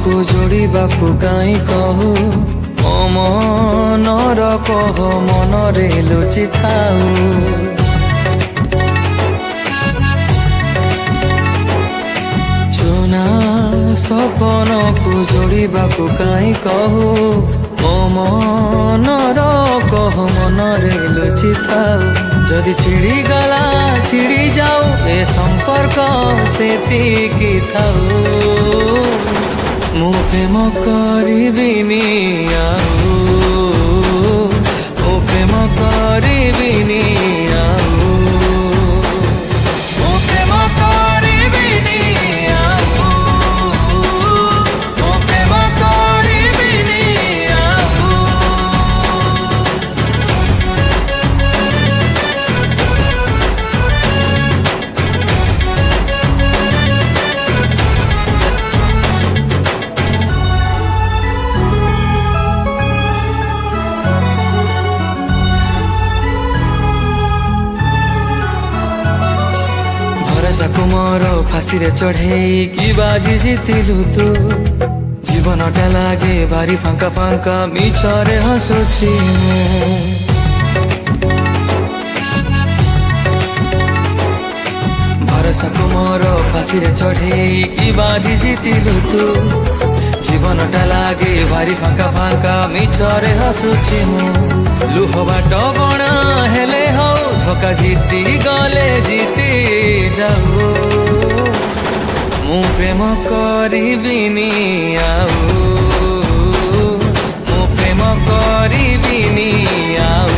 को जोड़िबाकु काई कहू ओ मनर कह मनरे लुचि थाऊ चुना सपन को जोड़िबाकु काई कहू ओ मनर कह मनरे लुचि थाऊ जदि छिड़ी गला छिड़ी जाऊ ए संपर्क सेतिकी थाऊ मु प्रेम करिबिनी आउ मु प्रेम करिबिनी आउ मु प्रेम करिबिनी आउ मु प्रेम करिबिनी आउ भरसाको मोर फाँसी रे चढ़े कि बाजी जीतिलु तू जीवनटा लागे भारी फांका फांका मिछरे हसुछि भरसाको मोर फाँसी रे चढ़े कि बाजी जीतिलु तू जीवनटा लागे भारी फांका फांका मिछरे हसुछि लुह बाट बणा हेले हौ धोका जीती गले जीती जाऊ मु प्रेम करिबिनी आउ मु प्रेम करिबिनी आउ